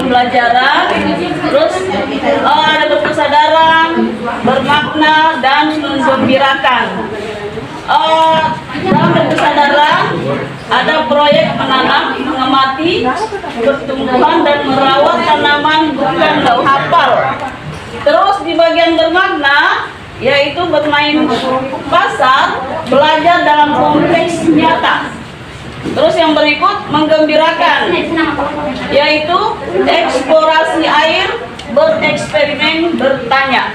pembelajaran, terus ada berkesadaran, bermakna, dan menggembirakan. Dalam berkesadaran ada proyek menanam, mengamati pertumbuhan dan merawat tanaman bukan bau hafal. Terus di bagian bermakna yaitu bermain pasar, belajar dalam konteks nyata. Terus yang berikut menggembirakan yaitu eksplorasi air, bereksperimen, bertanya.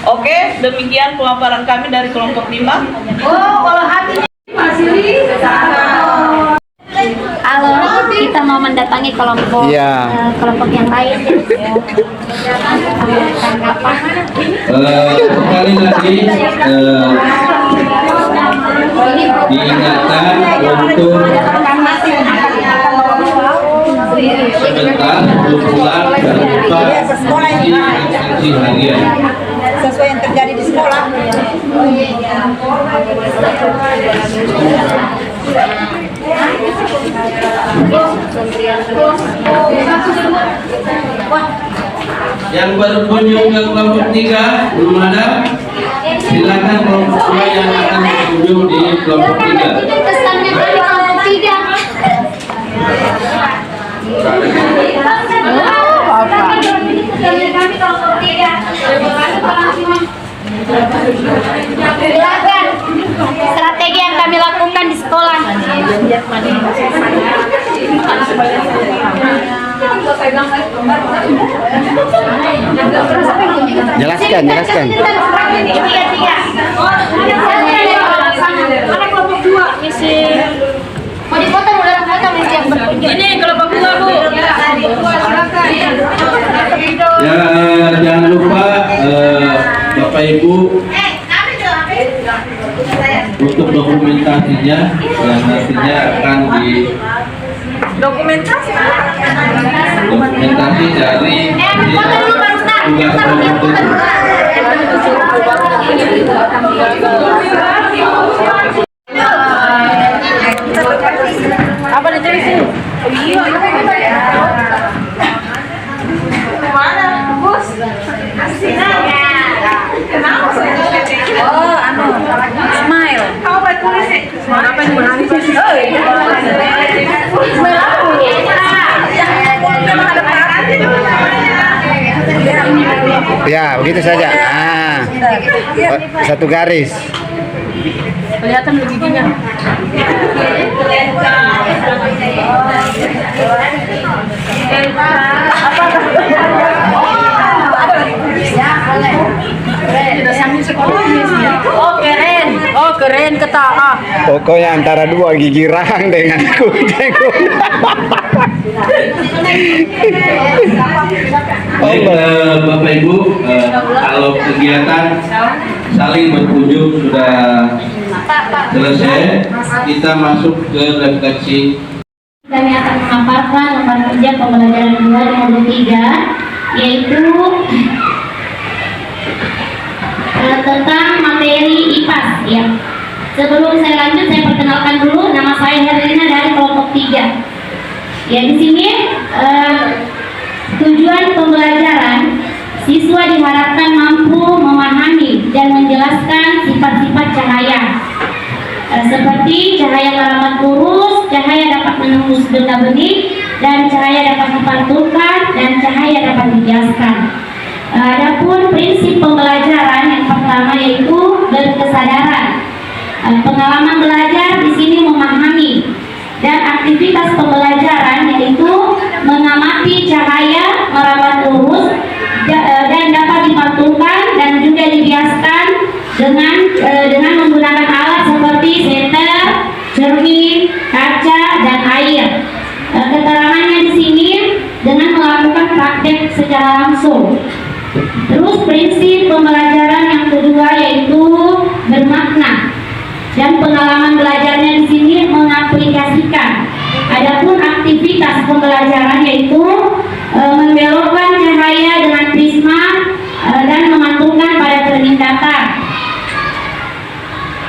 Oke, demikian pemaparan kami dari kelompok 5. Kalau hatinya masih halo, kita mau mendatangi kelompok kelompok yang lain. Sekali lagi diingatkan untuk sebentar sebelum pulang jangan lupa isi harian sesuai yang terjadi di sekolah. Yang baru kunjung ke kelompok 3 belum ada, silakan kelompok 2 yang akan berkunjung di kelompok 3. Pesannya dari kelompok 3. Silakan strategi yang kami lakukan di sekolah. Jelaskan. Mana kelompok 2 misi? Mau dipotong udah misi yang berkunjung. Ini kelompok 2 Bu. Ya, jangan lupa Bapak Ibu untuk dokumentasinya yang nantinya akan di Dokumentasi dari tugas kelompok 7. apa ditulisin? Mana bos? Oh, smile. Kau apa tulisin? Smile apa yang menangis? Smile apa? Ya, begitu saja. Satu garis. Kelihatan giginya. Oh keren kata. Pokoknya antara dua gigi rahang dengan kucing. Baik, Bapak Ibu, kalau kegiatan saling berkunjung sudah selesai, kita masuk ke refleksi. Kami akan memaparkan lembar kerja pembelajaran 2 di modul 3, yaitu tentang materi IPAS. Ya. Sebelum saya lanjut, saya perkenalkan dulu, nama saya Herlina dari kelompok 3. Ya, di sini tujuan pembelajaran, siswa diharapkan mampu memahami dan menjelaskan sifat-sifat cahaya. Seperti cahaya karamat lurus, cahaya dapat menembus benda bening, dan cahaya dapat dipantulkan, dan cahaya dapat dibiaskan. Adapun prinsip pembelajaran yang pertama yaitu berkesadaran. Pengalaman belajar di sini memahami, dan aktivitas pembelajaran yaitu mengamati cahaya merambat lurus dan dapat dipantulkan dan juga dibiaskan dengan menggunakan alat seperti senter, cermin, kaca, dan air. Keterangannya di sini dengan melakukan praktek secara langsung. Terus prinsip pembelajaran yang kedua yaitu bermakna, dan pengalaman belajarnya di sini mengaplikasikan. Adapun aktivitas pembelajaran yaitu membelokkan cahaya dengan prisma dan memantulkan pada cermin datar.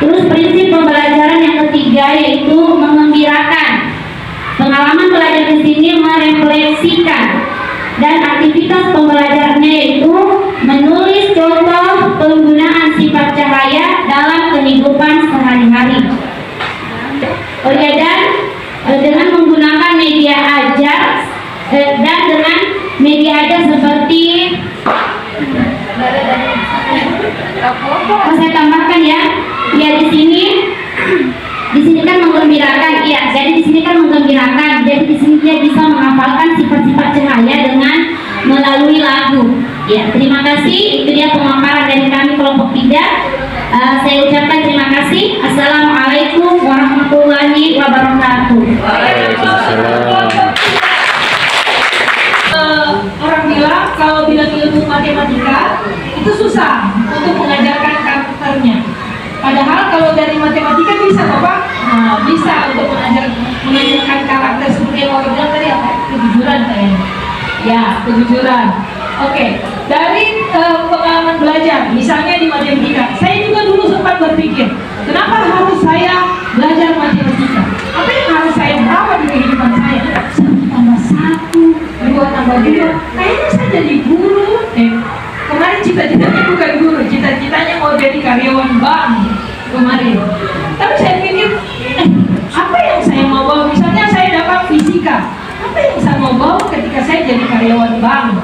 Terus prinsip pembelajaran yang ketiga yaitu mengembirakan. Pengalaman belajar di sini merefleksikan menyaksikan. Dan aktivitas pembelajarannya yaitu menulis contoh penggunaan sifat cahaya dalam kehidupan sehari-hari. Oh ya, dan dengan menggunakan media ajar dan dengan media ajar seperti saya tambahkan ya. Ya di sini kan menggembirakan, iya. Jadi di sini kan menggembirakan. Jadi di sini dia bisa menghafalkan sifat-sifat cahaya dengan melalui lagu. Ya, terima kasih. Itu dia pemaparan dari kami kelompok 3. Saya ucapkan terima kasih. Assalamualaikum warahmatullahi wabarakatuh. Orang bilang kalau bilang ilmu matematika itu susah untuk mengajarkan karakternya. Padahal kalau dari matematika bisa, Bapak, bisa untuk mengajarkan karakter seperti yang orang bilang tadi apa? Kejujuran kayaknya. Ya, kejujuran. Oke, dari pengalaman belajar, misalnya di matematika, saya juga dulu sempat berpikir, kenapa harus saya belajar matematika? Apa yang harus saya bawa di kehidupan saya? 1 tambah 1, 2 tambah 2, kayaknya saya jadi guru. Kemarin cita-citanya bukan guru, cita-citanya mau jadi karyawan bank kemarin. Tapi saya pikir, apa yang saya mau bawa? Misalnya saya dapat fisika, apa yang saya mau bawa ketika saya jadi karyawan bank?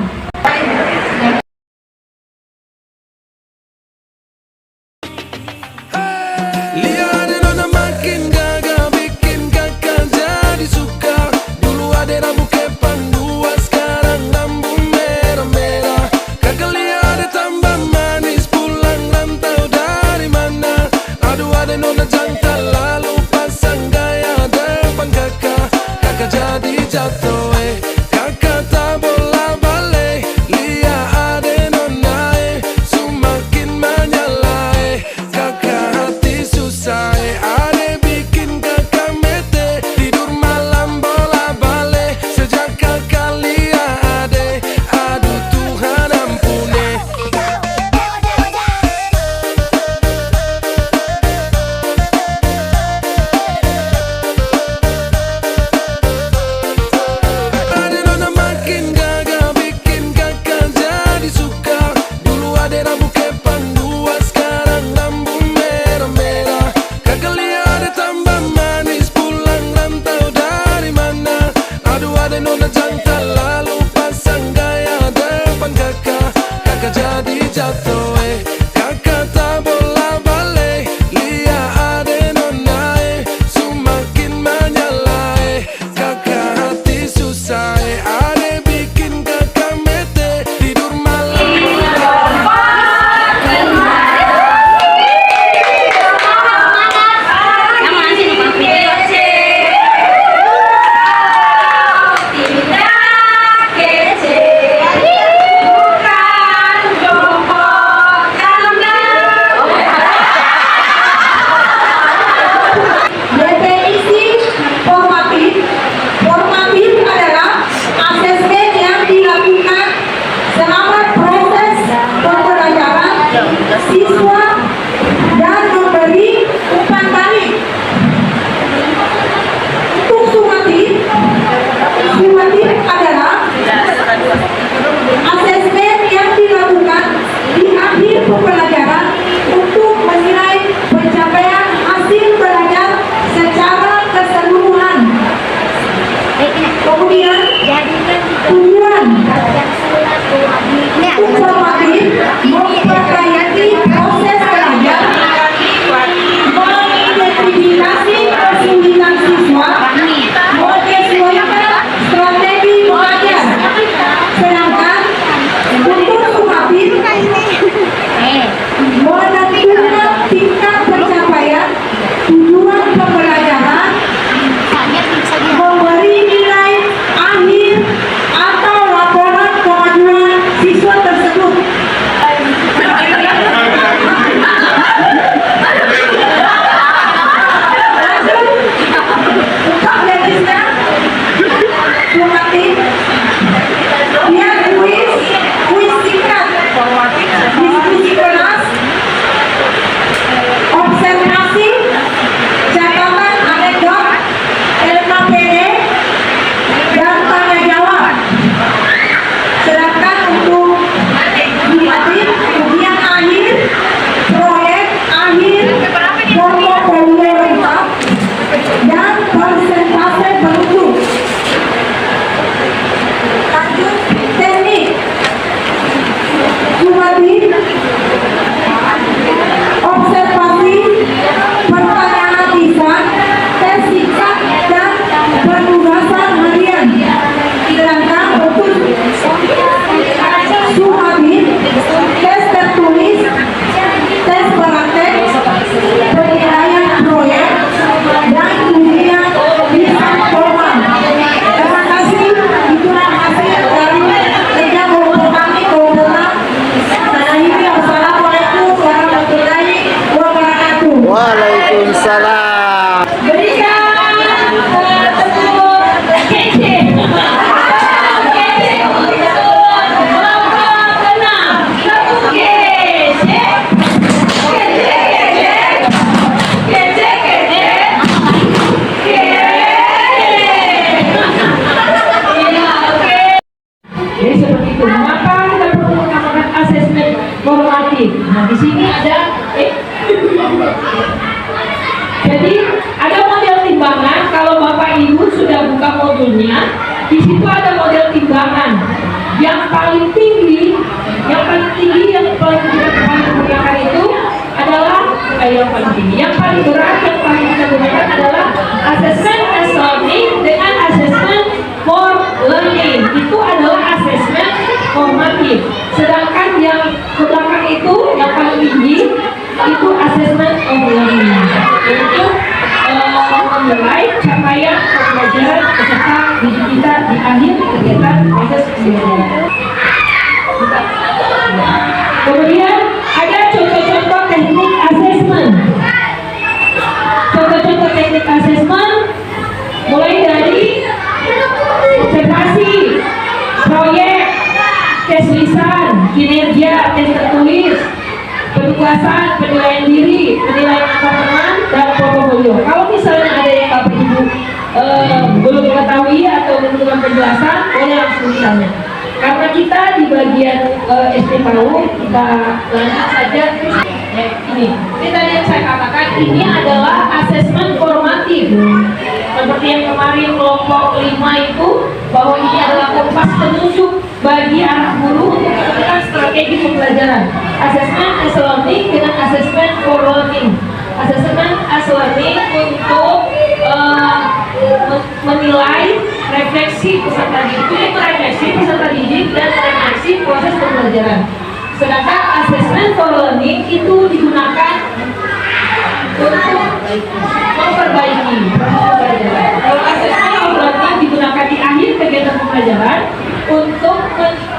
modulnya, di situ ada model timbangan. Yang paling tinggi yang paling digunakan itu adalah yang paling tinggi. Yang paling berat yang paling kita gunakan adalah assessment as learning dengan assessment for learning. Itu adalah assessment formatif. Sedangkan yang ke belakang itu yang paling tinggi itu assessment of learning. Untuk menilai capaian pembelajaran peserta didik kita di akhir kegiatan proses pembelajaran. Kemudian ada contoh-contoh teknik assessment. Contoh-contoh teknik assessment mulai dari observasi, proyek, tes lisan, kinerja, tes tertulis, penugasan, penilaian diri, penilaian teman dan portofolio. Kalau misalnya ada yang Bapak Ibu belum mengetahui atau membutuhkan penjelasan, boleh langsung ditanya. Karena kita di bagian SPPAU, kita lanjut saja. Ini tadi yang saya katakan, ini adalah asesmen formatif. Seperti yang kemarin kelompok 5 itu, bahwa ini adalah kompas penunjuk bagi anak guru untuk menentukan strategi pembelajaran. Assessment as learning dengan assessment for learning. Assessment as learning untuk menilai refleksi peserta didik, itu refleksi peserta didik dan refleksi proses pembelajaran. Sedangkan assessment for learning itu digunakan untuk memperbaiki proses pembelajaran. Kalau assessment for learning digunakan di akhir kegiatan pembelajaran untuk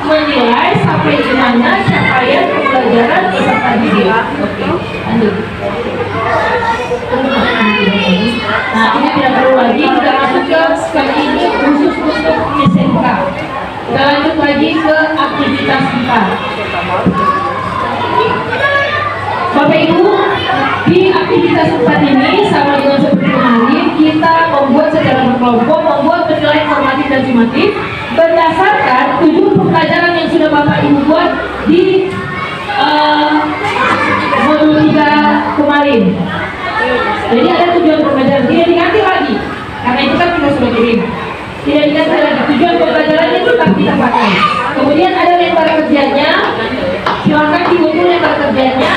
menilai sampai di mana capaian pembelajaran peserta didik. Oke, lanjut. Nah, ini tidak perlu lagi, kita masuk ke kali ini khusus untuk SMK. Kita lanjut lagi ke aktivitas kita. Bapak Ibu, di aktivitas 4 ini sama dengan seperti kemarin, kita membuat secara berkelompok, membuat penilaian formatif dan sumatif berdasarkan tujuan pembelajaran yang sudah Bapak Ibu buat di modul 3 kemarin. Jadi ada tujuan pembelajaran, tidak diganti lagi, karena itu kan kita sudah kirim. Tidak diganti lagi, tujuan pembelajarannya tetap kita pakai. Kemudian ada lembar kerjanya, silakan diunduh lembar kerjanya.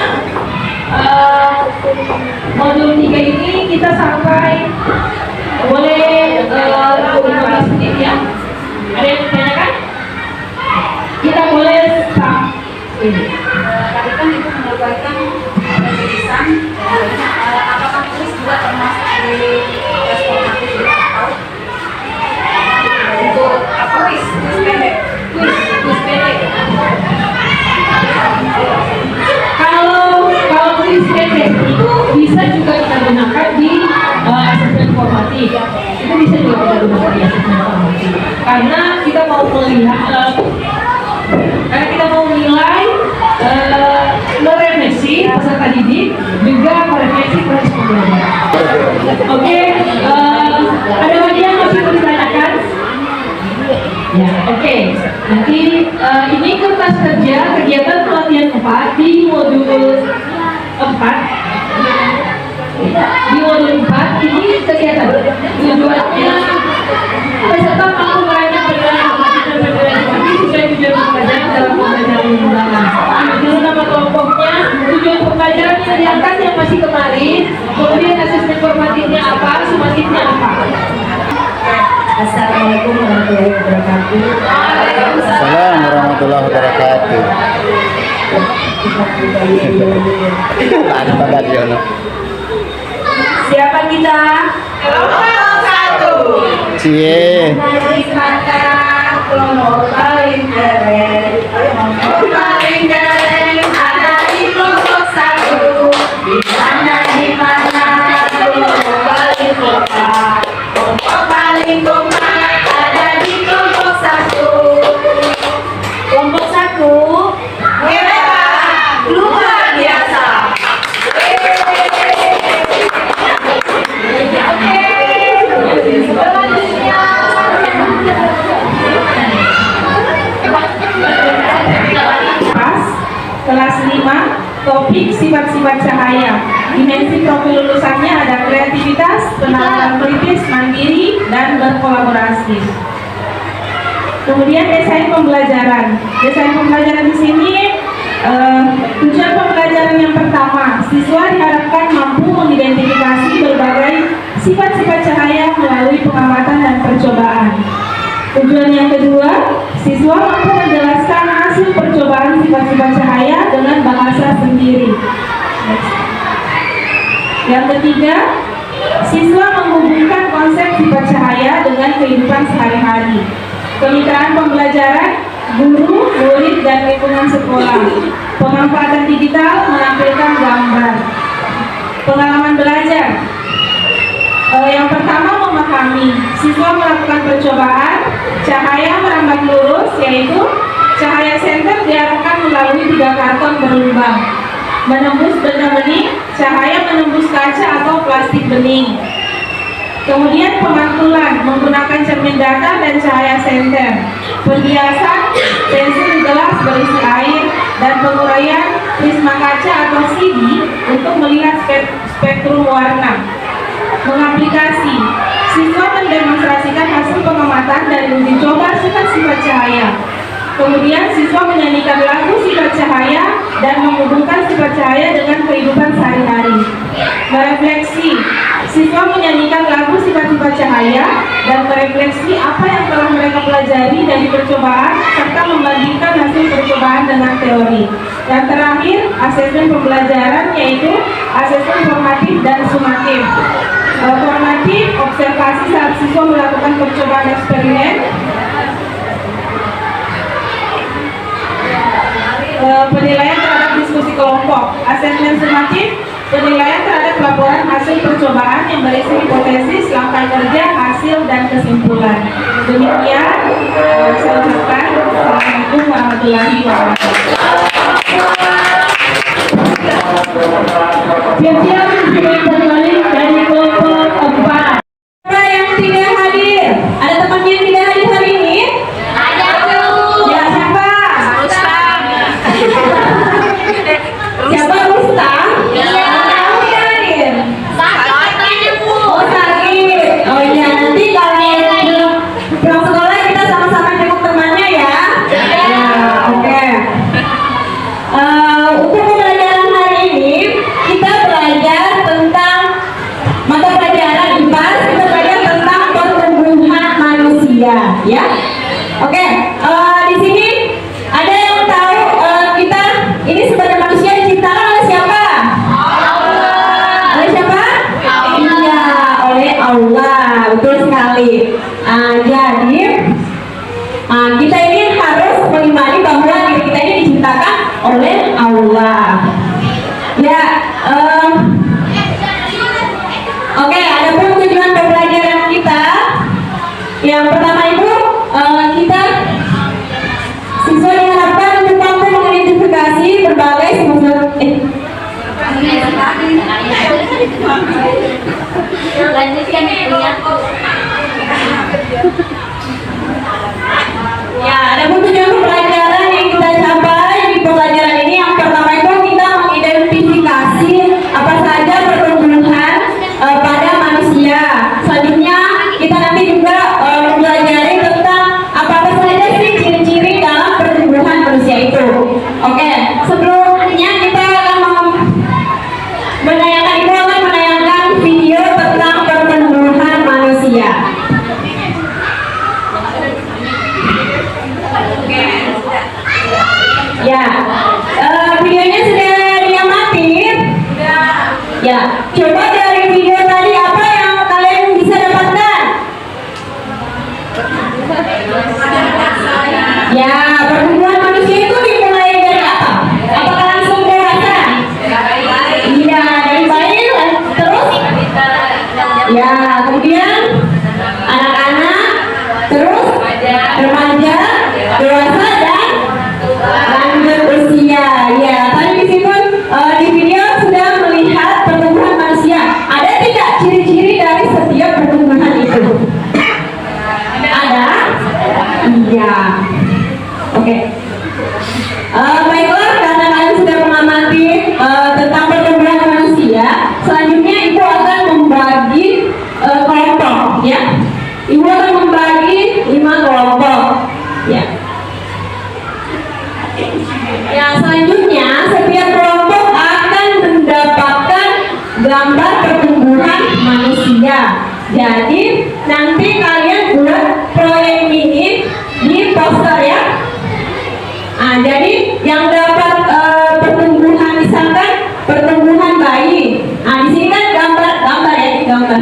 Modul 3 ini kita sampai boleh 15 menit ya. Ada yang ditanyakan? Kita boleh sampai. Tadi kan itu menggambarkan tulisan, apakah tulis juga termasuk di tes formatif itu atau untuk apa kuis pendek? Kuis pendek. Kalau kuis pendek itu bisa juga kita gunakan di asesmen formatif. Itu bisa juga kita gunakan di asesmen formatif. Karena kita mau melihat, karena kita mau menilai merefleksi peserta didik juga merefleksi proses pembelajaran. Oke, ada lagi yang masih mau ditanyakan? Ya, oke. Nanti ini kertas kerja kegiatan pelatihan 4 di modul 4. Di modul 4 ini kegiatan tujuannya peserta mampu meraih penilaian formatif dan penilaian sumatif sesuai tujuan pembelajaran dalam pembelajaran mengulangan. Dulu nama kelompoknya, tujuan pembelajaran yang diangkat yang masih kemarin, kemudian asesmen formatifnya apa, sumatifnya apa. Assalamualaikum warahmatullahi wabarakatuh. Assalamualaikum warahmatullahi wabarakatuh. Ada Jono. Siapa kita? Kelompok 1. Cie. Dari mana kelompok paling keren? Kelompok paling keren ada di kelompok 1. Di mana kelompok paling kompak? Kelompok paling kompak ada di kelompok 1. Kelompok 1 hebat, luar biasa. Selanjutnya kelas 5, topik sifat-sifat cahaya. Dimensi profil lulusannya ada kreativitas, penalaran kritis, mandiri, dan berkolaborasi. Kemudian desain pembelajaran. Desain pembelajaran di sini tujuan pembelajaran yang pertama, siswa diharapkan mampu mengidentifikasi berbagai sifat-sifat cahaya melalui pengamatan dan percobaan. Tujuan yang kedua, siswa mampu menjelaskan hasil percobaan sifat-sifat cahaya dengan bahasa sendiri. Yang ketiga, siswa menghubungkan konsep sifat cahaya dengan kehidupan sehari-hari. Kemitraan pembelajaran, guru, murid, dan lingkungan sekolah. Pemanfaatan digital menampilkan gambar. Pengalaman belajar. Yang pertama, memahami. Siswa melakukan percobaan cahaya merambat lurus, yaitu cahaya senter diarahkan melalui 3 karton berlubang. Menembus benda bening, cahaya menembus kaca atau plastik bening. Kemudian pemantulan menggunakan cermin datar dan cahaya senter. Perhiasan, pensil gelas berisi air, dan penguraian prisma kaca atau CD untuk melihat spektrum warna. Mengaplikasi, siswa mendemonstrasikan hasil pengamatan dan uji coba sifat-sifat cahaya. Kemudian siswa menyanyikan lagu sifat cahaya dan menghubungkan sifat cahaya dengan kehidupan sehari-hari. Merefleksi, siswa menyanyikan lagu sifat-sifat cahaya dan merefleksi apa yang telah mereka pelajari dari percobaan serta membandingkan hasil percobaan dengan teori. Yang terakhir, asesmen pembelajaran, yaitu asesmen formatif dan sumatif. Formatif, observasi saat siswa melakukan percobaan eksperimen. Penilaian terhadap diskusi kelompok. Asesmen sumatif, penilaian terhadap laporan hasil percobaan yang berisi hipotesis, langkah kerja, hasil, dan kesimpulan. Demikian saya ucapkan. Assalamualaikum warahmatullahi wabarakatuh. Siap-siap kembali dari kelompok 4. Siapa yang tidak hadir? Ada temannya yang tidak hadir hari ini? Ada. Ya, siapa? Siapa Rustam? Iya. Kamu tidak hadir? Sakit. Oh, sakit. Oh iya, nanti kalau pulang sekolah kita sama-sama jenguk temannya ya. Ya, oke. Untuk pembelajaran hari ini kita belajar tentang mata pelajaran IPA. Kita belajar tentang pertumbuhan manusia, ya. Oke. Di sini ada yang tahu kita ini sebagai manusia diciptakan oleh siapa? Allah. Oleh siapa? Allah. Iya, oleh Allah. Betul sekali. Jadi kita ini harus mengimani bahwa diri kita ini diciptakan oleh Allah. Ya. Oke, ada pun tujuan pembelajaran kita. Yang pertama itu kita siswa diharapkan untuk mampu mengidentifikasi berbagai ya, ada pun tujuan pembelajaran yang kita capai di pembelajaran ini. Yang pertama itu kita mengidentifikasi apa saja pertumbuhan pada manusia. Selanjutnya kita nanti juga mempelajari tentang apa saja sih ciri-ciri dalam pertumbuhan manusia itu. Oke, sebelumnya kita akan menayangkan video tentang pertumbuhan manusia. Ya, videonya sudah diamati. Ya, coba dari video tadi apa yang kalian bisa dapatkan? Ya, pertumbuhan manusia itu dimulai dari apa? Apakah langsung dewasa? Iya, dari bayi terus? Ya, kemudian anak-anak, terus remaja, dewasa, dan lanjut usia. Ya, tadi di situ di video sudah melihat pertumbuhan manusia. Ada tidak ciri-ciri dari setiap pertumbuhan itu? Ada? Iya. Oke. Baiklah, karena kalian sudah mengamati tentang pertumbuhan manusia, 5 kelompok. Ya. Yang selanjutnya, setiap kelompok akan mendapatkan gambar pertumbuhan manusia. Jadi nanti kalian buat proyek ini di poster ya. Nah, jadi yang dapat pertumbuhan, misalkan pertumbuhan bayi. Nah, di sini kan gambar ya, ini gambar.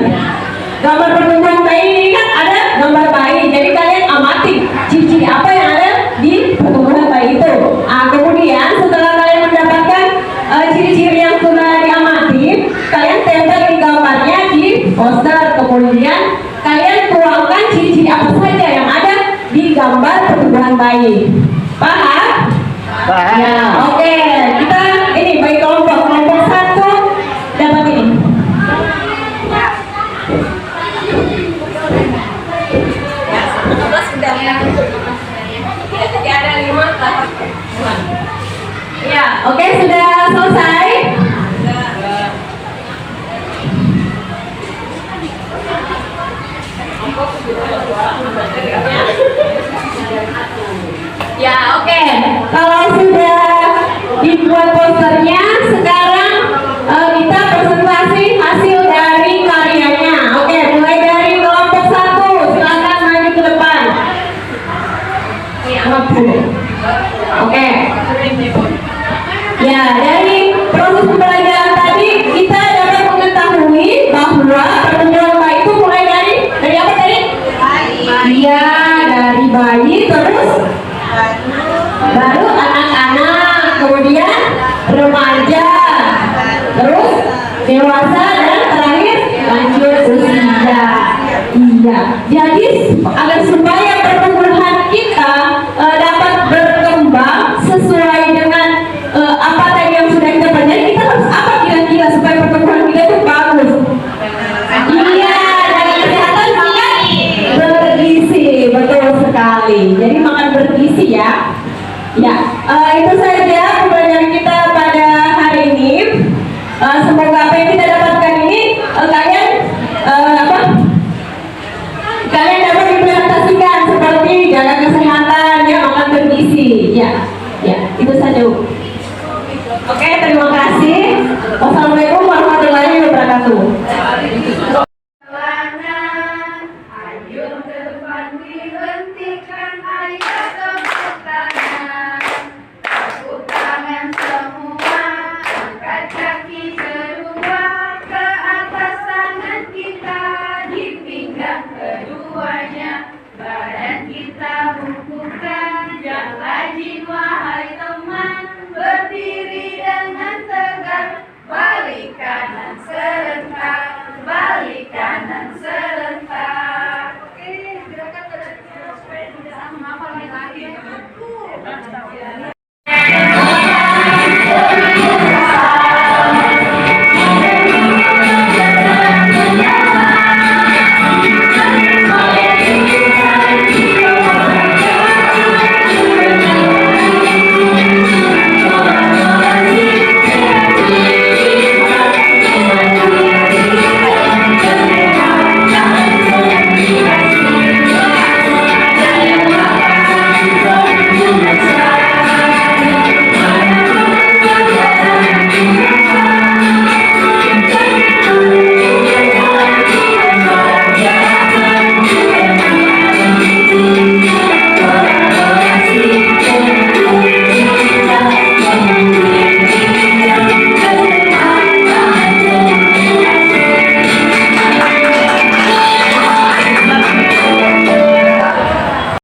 Gambar pertumbuhan bayi ini kan ada gambar bayi. Jadi kalian amati ciri-ciri apa yang ada di pertumbuhan bayi itu. Nah, kemudian setelah kalian mendapatkan ciri-ciri yang sudah diamati, kalian tempel di gambarnya di poster. Kemudian kalian tuangkan ciri-ciri apa saja yang ada di gambar pertumbuhan bayi. Paham? Paham. Ya, oke. Kita ini bagi kelompok 1 dapat ini. Jadi ada 5 dapat. Ya, oke, sudah selesai. Ya, oke. Kalau sudah dibuat posternya, sekarang kita presentasi hasil dari karyanya. Oke, mulai dari kelompok 1, silakan maju ke depan. Oke. Ya, dari proses pembelajaran tadi kita dapat mengetahui bahwa pertumbuhan bayi itu mulai dari apa tadi? Iya, dari bayi terus baru anak-anak, kemudian remaja, terus dewasa dan terakhir lanjut usia. Iya, jadi agar supaya pertumbuhan kita dapat berkembang sesuai dengan apa tadi yang sudah kita pelajari, kita harus apa kira-kira supaya pertumbuhan kita itu bagus? Iya, jaga kesehatan makan bergizi, betul sekali. Jadi makan bergizi ya. Ya, itu saja pembelajaran kita pada hari ini. Semoga apa yang kita dapatkan ini kalian kalian dapat implementasikan seperti jaga kesehatan, ya, makan bergizi. Ya, itu saja. Oke, terima kasih. Wassalamualaikum warahmatullahi wabarakatuh. Ayo ke depan